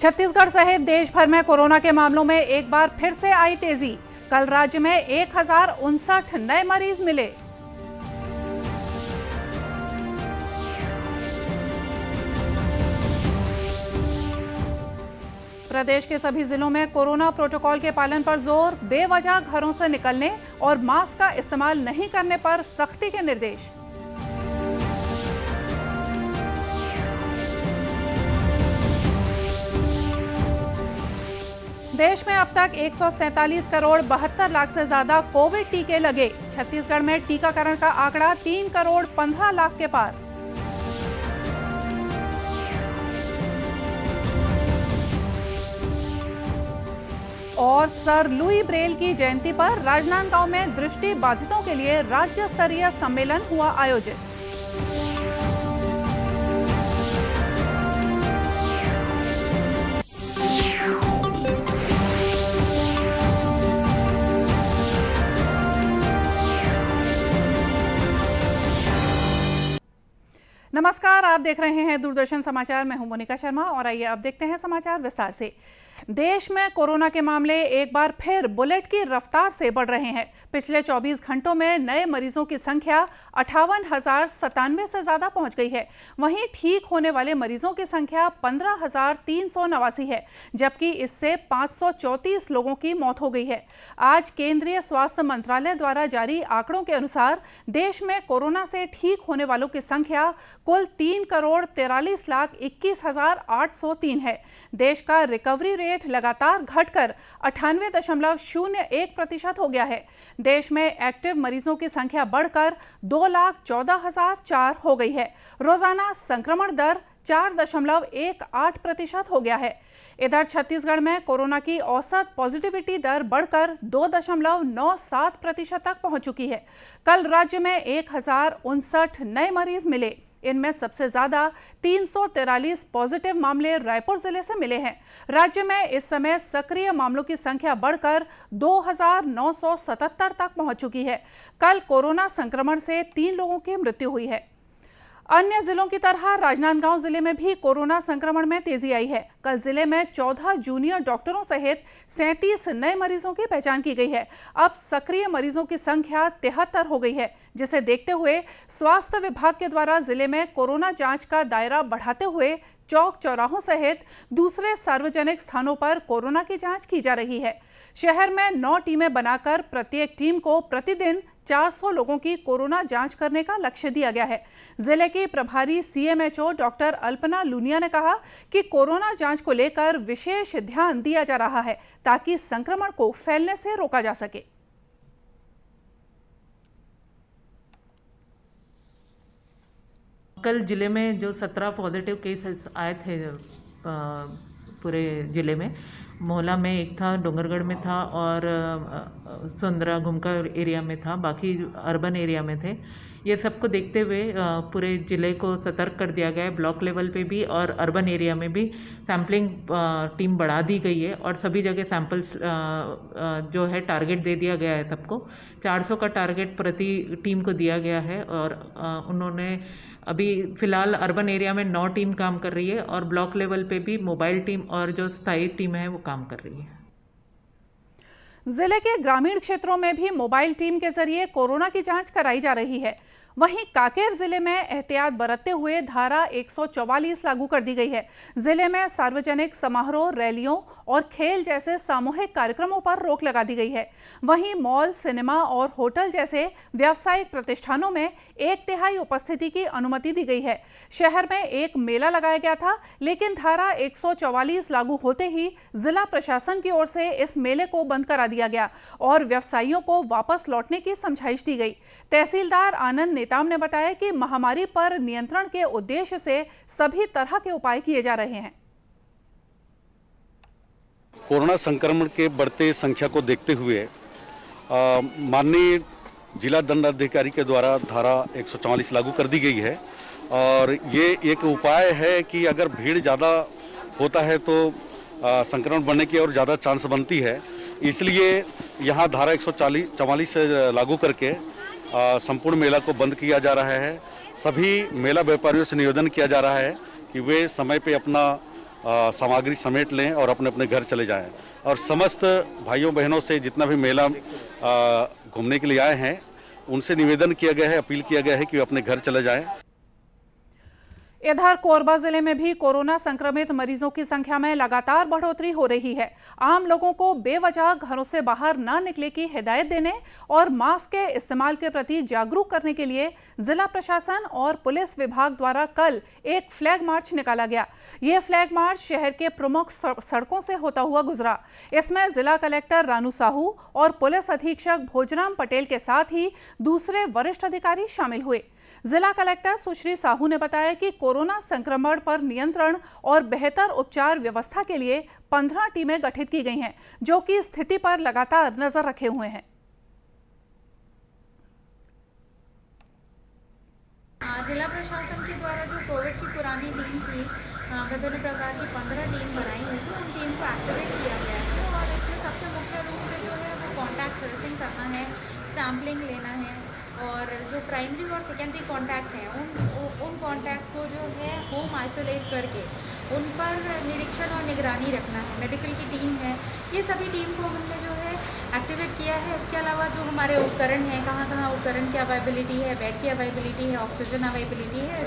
छत्तीसगढ़ सहित देश भर में कोरोना के मामलों में एक बार फिर से आई तेजी। कल राज्य में 1059 नए मरीज मिले। प्रदेश के सभी जिलों में कोरोना प्रोटोकॉल के पालन पर जोर। बेवजह घरों से निकलने और मास्क का इस्तेमाल नहीं करने पर सख्ती के निर्देश। देश में अब तक 147 करोड़ 72 लाख से ज्यादा कोविड टीके लगे। छत्तीसगढ़ में टीकाकरण का आंकड़ा 3 करोड़ 15 लाख के पार। और सर लुई ब्रेल की जयंती पर राजनांदगांव में दृष्टि बाधितों के लिए राज्य स्तरीय सम्मेलन हुआ आयोजित। नमस्कार, आप देख रहे हैं दूरदर्शन समाचार। मैं हूं मोनिका शर्मा और आइए अब देखते हैं समाचार विस्तार से। देश में कोरोना के मामले एक बार फिर बुलेट की रफ्तार से बढ़ रहे हैं। पिछले 24 घंटों में नए मरीजों की संख्या 58,097 से ज्यादा पहुंच गई है। वहीं ठीक होने वाले मरीजों की संख्या 15,389 है, जबकि इससे 534 लोगों की मौत हो गई है। आज केंद्रीय स्वास्थ्य मंत्रालय द्वारा जारी आंकड़ों के अनुसार देश में कोरोना से ठीक होने वालों की संख्या कुल 3 करोड़ 43 लाख 21,803 है। देश का रिकवरी रेट लगातार घटकर 98.01% हो गया है। देश में एक्टिव मरीजों की संख्या बढ़कर 2,14,004 हो गई है। रोजाना संक्रमण दर 4.18% हो गया है। इधर छत्तीसगढ़ में कोरोना की औसत पॉजिटिविटी दर बढ़कर 2.97% तक पहुंच चुकी है। कल राज्य में 1059 नए मरीज मिले। इनमें सबसे ज्यादा 343 पॉजिटिव मामले रायपुर जिले से मिले हैं। राज्य में इस समय सक्रिय मामलों की संख्या बढ़कर 2,977 तक पहुंच चुकी है। कल कोरोना संक्रमण से 3 लोगों की मृत्यु हुई है। अन्य जिलों की तरह राजनांदगांव जिले में भी कोरोना संक्रमण में तेजी आई है। कल जिले में 14 जूनियर डॉक्टरों सहित 37 नए मरीजों की पहचान की गई है। अब सक्रिय मरीजों की संख्या 73 हो गई है, जिसे देखते हुए स्वास्थ्य विभाग के द्वारा जिले में कोरोना जांच का दायरा बढ़ाते हुए चौक चौराहों सहित दूसरे सार्वजनिक स्थानों पर कोरोना की जांच की जा रही है। शहर में 9 टीमें बनाकर प्रत्येक टीम को प्रतिदिन 400 लोगों की कोरोना जांच करने का लक्ष्य दिया गया है। जिले की प्रभारी सीएमएचओ डॉक्टर अल्पना लूनिया ने कहा कि कोरोना जांच को लेकर विशेष ध्यान दिया जा रहा है ताकि संक्रमण को फैलने से रोका जा सके। कल जिले में जो 17 पॉजिटिव केसेस आए थे पूरे जिले में, मोहला में एक था, डोंगरगढ़ में था और सुंदरा घुमका एरिया में था, बाकी अर्बन एरिया में थे। ये सबको देखते हुए पूरे ज़िले को सतर्क कर दिया गया है। ब्लॉक लेवल पे भी और अर्बन एरिया में भी सैम्पलिंग टीम बढ़ा दी गई है और सभी जगह सैंपल्स जो है टारगेट दे दिया गया है सबको। 400 का टारगेट प्रति टीम को दिया गया है और उन्होंने अभी फ़िलहाल अर्बन एरिया में 9 टीम काम कर रही है और ब्लॉक लेवल पे भी मोबाइल टीम और जो स्थायी टीम है वो काम कर रही है। जिले के ग्रामीण क्षेत्रों में भी मोबाइल टीम के जरिए कोरोना की जांच कराई जा रही है। वहीं कांकेर जिले में एहतियात बरतते हुए धारा 144 लागू कर दी गई है। जिले में सार्वजनिक समारोह, रैलियों और खेल जैसे सामूहिक कार्यक्रमों पर रोक लगा दी गई है। वहीं मॉल, सिनेमा और होटल जैसे व्यावसायिक प्रतिष्ठानों में 1/3 उपस्थिति की अनुमति दी गई है। शहर में एक मेला लगाया गया था, लेकिन धारा 144 लागू होते ही जिला प्रशासन की ओर से इस मेले को बंद करा दिया गया और व्यवसायियों को वापस लौटने की समझाइश दी गई। तहसीलदार आनंद नेताम ने बताया कि महामारी पर नियंत्रण के उद्देश्य से सभी तरह के उपाय किए जा रहे हैं। कोरोना संक्रमण के बढ़ते संख्या को देखते हुए माननीय जिला दंडाधिकारी के द्वारा धारा 144 लागू कर दी गई है और ये एक उपाय है कि अगर भीड़ ज़्यादा होता है तो संक्रमण बढ़ने की और ज़्यादा चांस बनती है। इसलिए यहाँ धारा 144 लागू करके संपूर्ण मेला को बंद किया जा रहा है। सभी मेला व्यापारियों से निवेदन किया जा रहा है कि वे समय पे अपना सामग्री समेट लें और अपने अपने घर चले जाएं। और समस्त भाइयों बहनों से जितना भी मेला घूमने के लिए आए हैं उनसे निवेदन किया गया है, अपील किया गया है कि वे अपने घर चले जाएं। इधर कोरबा जिले में भी कोरोना संक्रमित मरीजों की संख्या में लगातार बढ़ोतरी हो रही है। आम लोगों को बेवजह घरों से बाहर न निकले की हिदायत देने और मास्क के इस्तेमाल के प्रति जागरूक करने के लिए जिला प्रशासन और पुलिस विभाग द्वारा कल एक फ्लैग मार्च निकाला गया। ये फ्लैग मार्च शहर के प्रमुख सड़कों से होता हुआ गुजरा। इसमें जिला कलेक्टर रानू साहू और पुलिस अधीक्षक भोजराम पटेल के साथ ही दूसरे वरिष्ठ अधिकारी शामिल हुए। जिला कलेक्टर सुश्री साहू ने बताया कि कोरोना संक्रमण पर नियंत्रण और बेहतर उपचार व्यवस्था के लिए 15 टीमें गठित की गई हैं, जो कि स्थिति पर लगातार नजर रखे हुए हैं। जिला प्रशासन के द्वारा जो कोविड की पुरानी टीम थी, विभिन्न प्रकार की 15 टीम बनाई हुई थी, उन टीम को एक्टिवेट किया गया है। और इसमें सबसे मुख्य रूप से जो है वो कॉन्टैक्ट ट्रेसिंग करना है, सैम्पलिंग लेना है और जो प्राइमरी और सेकेंडरी कॉन्टैक्ट हैं उन कॉन्टैक्ट को जो है होम आइसोलेट करके उन पर निरीक्षण और निगरानी रखना है। मेडिकल की टीम है, ये सभी टीम को हमने जो है एक्टिवेट किया है। इसके अलावा जो हमारे उपकरण हैं, कहाँ उपकरण की अवेलेबिलिटी है, बेड की अवेलेबिलिटी है, ऑक्सीजन अवेलेबिलिटी है,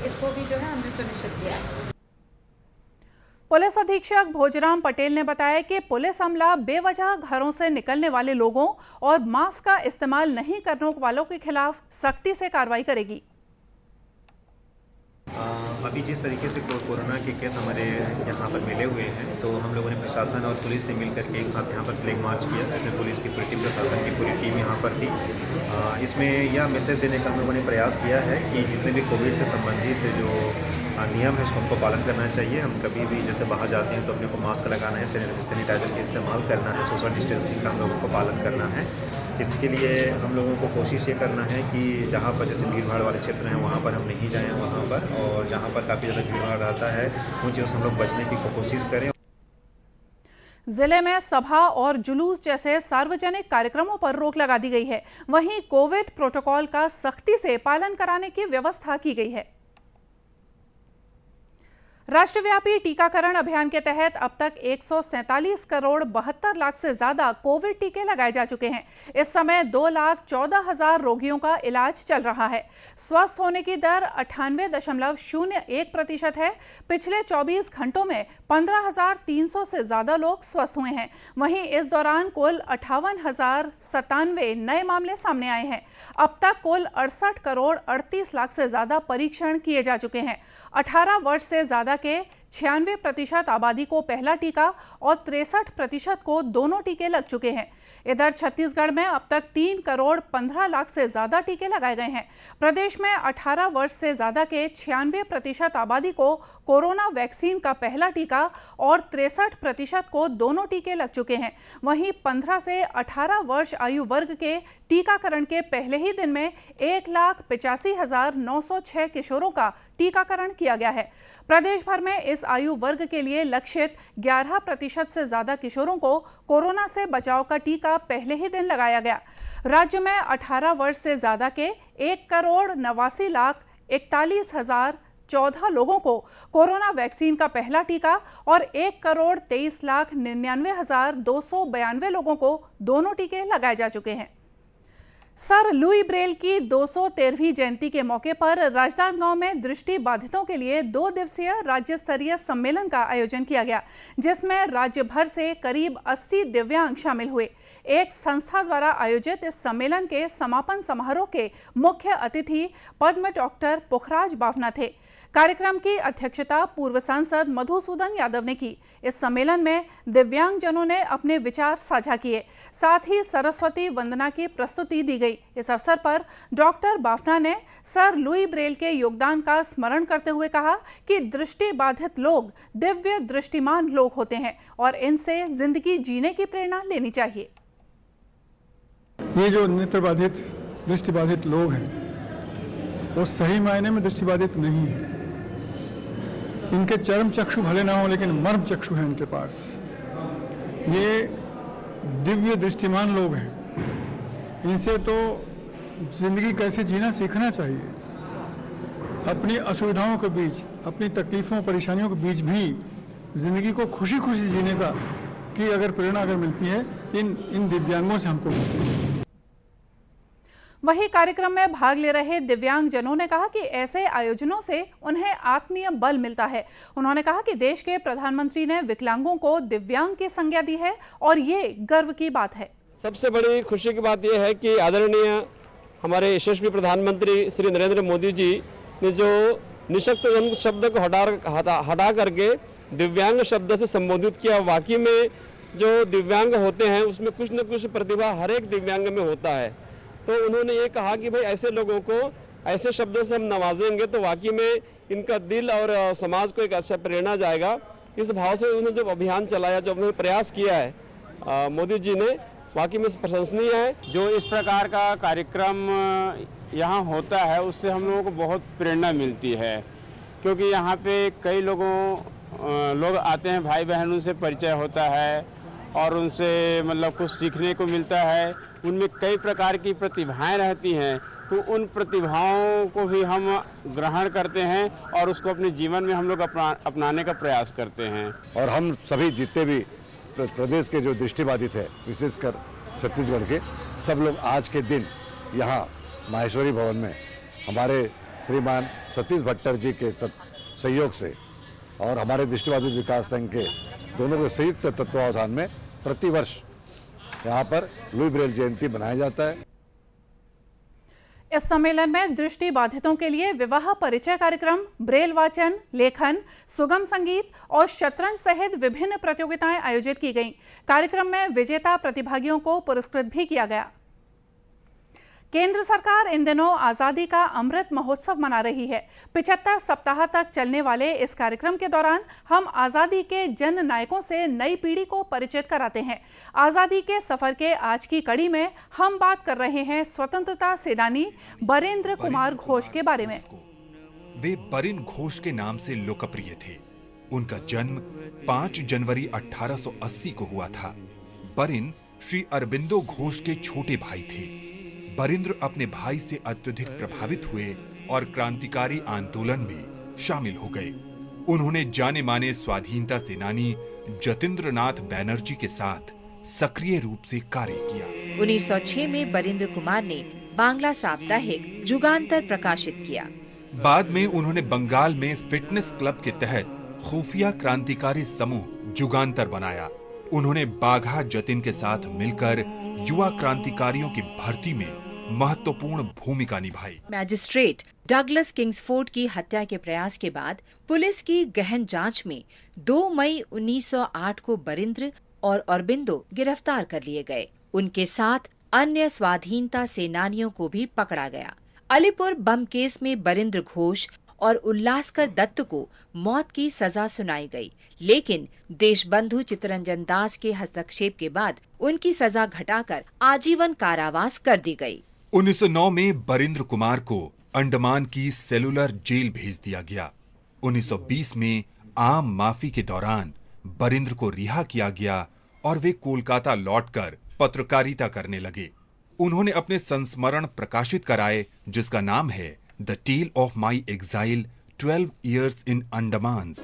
इसको भी जो है हमने सुनिश्चित किया है। पुलिस अधीक्षक भोजराम पटेल ने बताया कि पुलिस अमला बेवजह घरों से निकलने वाले लोगों और मास्क का इस्तेमाल नहीं करने वालों के खिलाफ सख्ती से कार्रवाई करेगी। अभी जिस तरीके से कोरोना के केस हमारे यहाँ पर मिले हुए हैं, तो हम लोगों ने प्रशासन और पुलिस ने मिलकर के एक साथ यहाँ पर फ्लैग मार्च किया, जिसमें पुलिस की पूरी टीम, प्रशासन की पूरी टीम यहाँ पर थी। इसमें यह मैसेज देने का हम लोगों ने प्रयास किया है कि जितने भी कोविड से संबंधित जो नियम है उसको हमको पालन करना चाहिए। हम कभी भी जैसे बाहर जाते हैं तो अपने को मास्क लगाना है, सैनिटाइजर का इस्तेमाल करना है, सोशल डिस्टेंसिंग का हम लोगों को पालन करना है। इसके लिए हम लोगों को कोशिश ये करना है कि जहाँ पर जैसे भीड़ भाड़ वाले क्षेत्र हैं वहाँ पर हम नहीं जाएं वहाँ पर, और जहाँ पर काफ़ी ज़्यादा भीड़ भाड़ रहता है उन चीज़ों से हम लोग बचने की कोशिश करें। जिले में सभा और जुलूस जैसे सार्वजनिक कार्यक्रमों पर रोक लगा दी गई है। वहीं कोविड प्रोटोकॉल का सख्ती से पालन कराने की व्यवस्था की गई है। राष्ट्रव्यापी टीकाकरण अभियान के तहत अब तक 147 करोड़ 72 लाख से ज्यादा कोविड टीके लगाए जा चुके हैं। इस समय 2,14,000 रोगियों का इलाज चल रहा है। स्वस्थ होने की दर 98.01% है। पिछले 24 घंटों में 15,300 से ज्यादा लोग स्वस्थ हुए हैं। वहीं इस दौरान कुल 58,097 नए मामले सामने आए हैं। अब तक कुल 68 करोड़ 38 लाख से ज्यादा परीक्षण किए जा चुके हैं। 18 वर्ष से ज्यादा के 96% आबादी को पहला टीका और 63% को दोनों टीके लग चुके हैं। इधर छत्तीसगढ़ में अब तक 3 करोड़ 15 लाख से ज्यादा टीके लगाए गए हैं। प्रदेश में 18 वर्ष से ज्यादा के 96% आबादी को कोरोना वैक्सीन का पहला टीका और 63% को दोनों टीके लग चुके हैं। वहीं 15 से 18 वर्ष आयु वर्ग के टीकाकरण के पहले ही दिन में 1,85,906 किशोरों का टीकाकरण किया गया है। प्रदेश भर में इस आयु वर्ग के लिए लक्षित 11% से ज्यादा किशोरों को कोरोना से बचाव का टीका पहले ही दिन लगाया गया। राज्य में 18 वर्ष से ज्यादा के 1,89,41,014 लोगों को कोरोना वैक्सीन का पहला टीका और 1,23,99,292 लोगों को दोनों टीके लगाए जा चुके हैं। सर लुई ब्रेल की 213वीं जयंती के मौके पर राजनांदगांव में दृष्टि बाधितों के लिए 2 दिवसीय राज्य स्तरीय सम्मेलन का आयोजन किया गया, जिसमें राज्य भर से करीब 80 दिव्यांग शामिल हुए। एक संस्था द्वारा आयोजित इस सम्मेलन के समापन समारोह के मुख्य अतिथि पद्म डॉक्टर पुखराज बावना थे। कार्यक्रम की अध्यक्षता पूर्व सांसद मधुसूदन यादव ने की। इस सम्मेलन में दिव्यांगजनों ने अपने विचार साझा किए, साथ ही सरस्वती वंदना की प्रस्तुति दी गई। इस अवसर पर डॉक्टर बाफना ने सर लुई ब्रेल के योगदान का स्मरण करते हुए कहा कि दृष्टि बाधित लोग दिव्य दृष्टिमान लोग होते हैं और इनसे जिंदगी जीने की प्रेरणा लेनी चाहिए। ये जो नेत्र बाधित दृष्टि बाधित लोग हैं वो सही मायने में दृष्टि बाधित नहीं है। इनके चर्म चक्षु भले ना हो लेकिन मर्म चक्षु है इनके पास। ये दिव्य दृष्टिमान लोग हैं। इनसे तो जिंदगी कैसे जीना सीखना चाहिए। अपनी असुविधाओं के बीच, अपनी तकलीफों परेशानियों के बीच भी जिंदगी को खुशी खुशी जीने का की अगर प्रेरणा अगर मिलती है इन दिव्यांगों से हमको मिलती है। वहीं कार्यक्रम में भाग ले रहे दिव्यांगजनों ने कहा कि ऐसे आयोजनों से उन्हें आत्मीय बल मिलता है। उन्होंने कहा कि देश के प्रधानमंत्री ने विकलांगों को दिव्यांग की संज्ञा दी है और ये गर्व की बात है। सबसे बड़ी खुशी की बात यह है कि आदरणीय हमारे यशस्वी प्रधानमंत्री श्री नरेंद्र मोदी जी ने जो निःशक्तजन शब्द को हटा करके दिव्यांग शब्द से संबोधित किया। वाकई में जो दिव्यांग होते हैं उसमें कुछ न कुछ प्रतिभा हर एक दिव्यांग में होता है। तो उन्होंने ये कहा कि भाई ऐसे लोगों को ऐसे शब्दों से हम नवाजेंगे तो वाकई में इनका दिल और समाज को एक अच्छा प्रेरणा जाएगा। इस भाव से उन्होंने जो अभियान चलाया, जो उन्होंने प्रयास किया है मोदी जी ने, वाकई में प्रशंसनीय है। जो इस प्रकार का कार्यक्रम यहाँ होता है उससे हम लोगों को बहुत प्रेरणा मिलती है, क्योंकि यहाँ पे कई लोग आते हैं, भाई बहनों से परिचय होता है और उनसे मतलब कुछ सीखने को मिलता है। उनमें कई प्रकार की प्रतिभाएं रहती हैं, तो उन प्रतिभाओं को भी हम ग्रहण करते हैं और उसको अपने जीवन में हम लोग अपनाने का प्रयास करते हैं। और हम सभी जितने भी प्रदेश के जो दृष्टिबाधित है, विशेषकर छत्तीसगढ़ के, सब लोग आज के दिन यहाँ माहेश्वरी भवन में हमारे श्रीमान सतीश भट्टर जी के सहयोग से और हमारे दृष्टिबाधित विकास संघ के दोनों के संयुक्त तत्वावधान में प्रतिवर्ष यहाँ पर लुई ब्रेल जयंती मनाया जाता है। इस सम्मेलन में दृष्टि बाधितों के लिए विवाह परिचय कार्यक्रम, ब्रेल वाचन, लेखन, सुगम संगीत और शतरंज सहित विभिन्न प्रतियोगिताएं आयोजित की गईं। कार्यक्रम में विजेता प्रतिभागियों को पुरस्कृत भी किया गया। केंद्र सरकार इन दिनों आजादी का अमृत महोत्सव मना रही है। 75 सप्ताह तक चलने वाले इस कार्यक्रम के दौरान हम आजादी के जन नायकों से नई पीढ़ी को परिचित कराते हैं। आजादी के सफर के आज की कड़ी में हम बात कर रहे हैं स्वतंत्रता सेनानी बरेंद्र कुमार घोष के बारे में। वे बरिन घोष के नाम से लोकप्रिय थे। उनका जन्म 5 जनवरी 1880 को हुआ था। बरिन श्री अरबिंदो घोष के छोटे भाई थे। बरिंद्र अपने भाई से अत्यधिक प्रभावित हुए और क्रांतिकारी आंदोलन में शामिल हो गए। उन्होंने जाने माने स्वाधीनता सेनानी जतिंद्र नाथ बैनर्जी के साथ सक्रिय रूप से कार्य किया। 1906 में बरिंद्र कुमार ने बांग्ला साप्ताहिक जुगांतर प्रकाशित किया। बाद में उन्होंने बंगाल में फिटनेस क्लब के तहत खुफिया क्रांतिकारी समूह जुगांतर बनाया। उन्होंने बाघा जतिन के साथ मिलकर युवा क्रांतिकारियों की भर्ती में महत्वपूर्ण भूमिका निभाई। मैजिस्ट्रेट डगलस किंग्सफोर्ड की हत्या के प्रयास के बाद पुलिस की गहन जांच में 2 मई 1908 को बरिंद्र और अरबिंदो गिरफ्तार कर लिए गए। उनके साथ अन्य स्वाधीनता सेनानियों को भी पकड़ा गया। अलीपुर बम केस में बरिंद्र घोष और उल्लासकर दत्त को मौत की सजा सुनाई गई, लेकिन देशबंधु चित्तरंजन दास के हस्तक्षेप के बाद उनकी सजा घटाकर आजीवन कारावास कर दी गई। 1909 में बरिंद्र कुमार को अंडमान की सेलुलर जेल भेज दिया गया। 1920 में आम माफी के दौरान बरिंद्र को रिहा किया गया और वे कोलकाता लौटकर पत्रकारिता करने लगे। उन्होंने अपने संस्मरण प्रकाशित कराए, जिसका नाम है The Tale of My Exile, 12 Years in Andamans।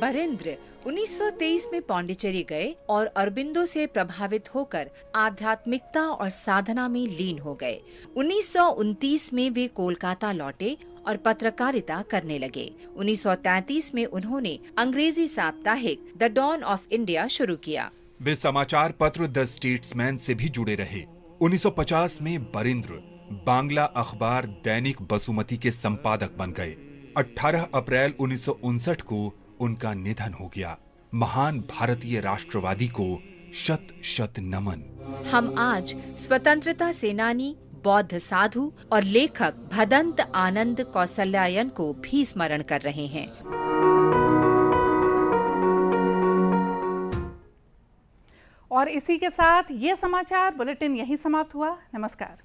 Barindra 1923 में पौंडीचेरी गए और अरबिंदो से प्रभावित होकर आध्यात्मिकता और साधना में लीन हो गए। 1929 में वे कोलकाता लौटे और पत्रकारिता करने लगे। 1933 में उन्होंने अंग्रेजी साप्ताहिक द डॉन ऑफ इंडिया शुरू किया। वे समाचार पत्र द स्टेट्समैन से भी जुड़े रहे। 1950 में बरिंद्र बांग्ला अखबार दैनिक बसुमती के संपादक बन गए। 18 अप्रैल 1959 को उनका निधन हो गया। महान भारतीय राष्ट्रवादी को शत शत नमन। हम आज स्वतंत्रता सेनानी, बौद्ध साधु और लेखक भदंत आनंद कौशल्यायन को भी स्मरण कर रहे हैं। और इसी के साथ ये समाचार बुलेटिन यहीं समाप्त हुआ। नमस्कार।